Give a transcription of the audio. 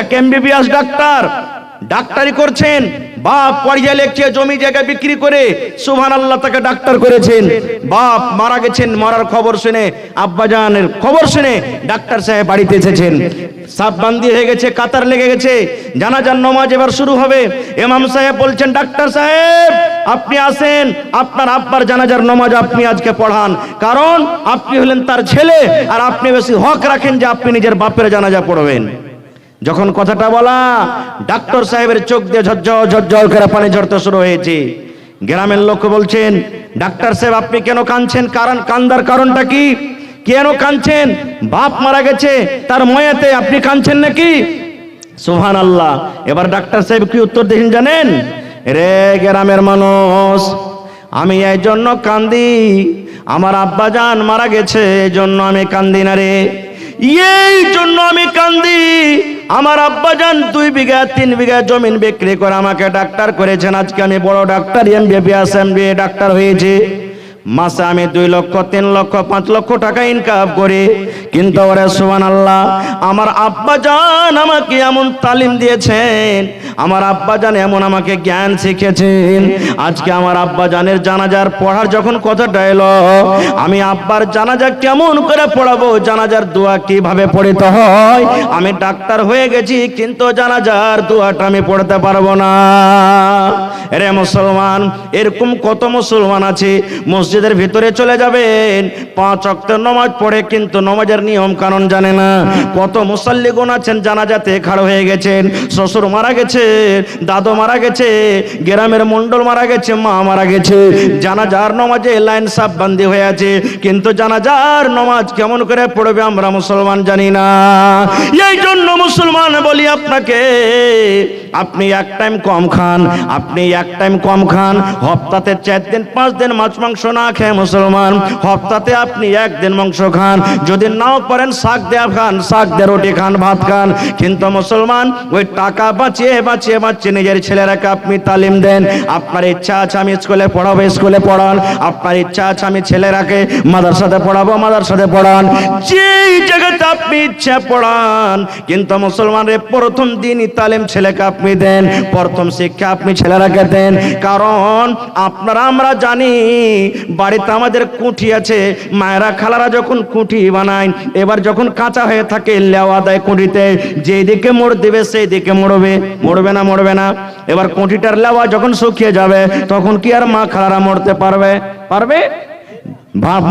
এক MBBS doctor, ডাক্তারি করছেন, বাপ পড়িয়ে লেখছে, জমি জায়গা বিক্রি করে সুবহানাল্লাহ তাকে ডাক্তার করেছেন। বাপ মারা গেছেন, মরার খবর শুনে, আব্বাজানের খবর শুনে ডাক্তার সাহেব বাড়িতে এসেছেন। সাপ বান্দি হয়ে গেছে, কাতার লেগে গেছে, জানাজার নামাজ এবার শুরু হবে। ইমাম সাহেব বলছেন, ডাক্তার সাহেব আপনি আসেন, আপনার আব্বার জানাজার নামাজ আপনি আজকে পড়ান, কারণ আপনি হলেন তার ছেলে আর আপনি বেশি হক রাখেন যে আপনি নিজের বাপের জানাজা পড়বেন। যখন কথাটা বলা, ডাক্তার সাহেবের চোখ দিয়ে ঝরঝর ঝরঝর করে পানি ঝরতে শুরু হয়েছে। গ্রামের লোক বলছেন, ডাক্তার সাহেব আপনি কেন কাঁদছেন? কান্দার কারণটা কি? কেন কাঁদছেন? বাপ মারা গেছে, তার ময়াতে আপনি কাঁদছেন নাকি? সুবহানাল্লাহ। এবার ডাক্তার সাহেব কি উত্তর দিয়েছেন জানেন? রে গ্রামের মানুষ, আমি এই জন্য কান্দি, আমার আব্বাজান মারা গেছে এই জন্য আমি কান্দি না রে। এই জন্য আমি কান্দি, আমার আব্বাজান 2 বিঘা 3 বিঘা জমিন বিক্রি করে আমাকে ডাক্তার করেছেন। আজকে আমি বড় ডাক্তার, এমবিবিএস এমবিএ ডাক্তার হয়েছে। মাসে আমি 2 লক্ষ 3 লক্ষ 5 লক্ষ টাকা ইনকাম করি, কিন্তু ওরে সুবহানাল্লাহ আমার আব্বাজান আমাকে এমন তালিম দিয়েছেন, আমার আব্বাজান এমন আমাকে জ্ঞান শিখেছেন। আজকে আমার আব্বাজানের জানাজার পড়ার যখন কথাটা এলো, আমি আব্বার জানাজা কেমন করে পড়াবো, জানাজার দোয়া কিভাবে পড়তে হয়, আমি ডাক্তার হয়ে গেছি কিন্তু জানাজার দোয়াটা আমি পড়তে পারবো না। রে মুসলমান, এরকম কত মুসলমান আছে মসজিদের ভিতরে চলে যাবেন, 5 ওয়াক্ত নামাজ পড়ে কিন্তু নামাজের নিয়ম কানুন জানে না। কত মুসাল্লিগণ আছেন জানাজাতে খাড়া হয়ে গেছেন, শ্বশুর মারা গেছে, দাদু মারা গেছে, গ্রামের মন্ডল মারা গেছে, মা মারা গেছে, জানাজার নামাজে লাইন সাপ বান্দি হয়ে আছে, কিন্তু জানাজার নামাজ কেমন করে পড়বে আমরা মুসলমান জানি না। এই জন্য মুসলমান বলি আপনাকে, আপনি এক টাইম কম খান, আপনি এক টাইম কম খান, হপ্তাতে 4 দিন 5 দিন মাছ মাংস না খেয়ে মুসলমান, হপ্তাতে আপনি 1 দিন মাংস খান, যদি নাও পারেন শাক দেয়া খান, শাক দিয়ে রুটি খান, ভাত খান, কিন্তু মুসলমান ওই টাকা বাঁচিয়ে বাঁচিয়ে বাঁচিয়ে নিজের ছেলেরাকে আপনি তালিম দেন। আপনার ইচ্ছা আছে আমি স্কুলে পড়াবো, স্কুলে পড়ান, আপনার ইচ্ছা আছে আমি ছেলেরাকে মাদ্রাসাতে পড়াবো, মাদ্রাসাতে পড়ান, যেই জায়গাতে আপনি ইচ্ছা পড়ান, কিন্তু মুসলমানের প্রথম দিনই তালিম ছেলেকে আপনি দেন, প্রথম শিক্ষা আপনি ছেলেরাকে দেন। কারণ আপনারা আমরা জানি বাড়িতে আমাদের কুঠি আছে, মায়েরা খালারা যখন কুঠি বানায়, এবার যখন কাঁচা হয়ে থাকে লেওয়া দেয় কুঠিতে, যেদিকে মোড় দেবে সেই দিকে মোড়বে, মোড়বে না মোড়বে না? এবার কুঠিটার লেওয়া যখন শুকিয়ে যাবে তখন কি আর মা খালারা মোড়তে পারবে?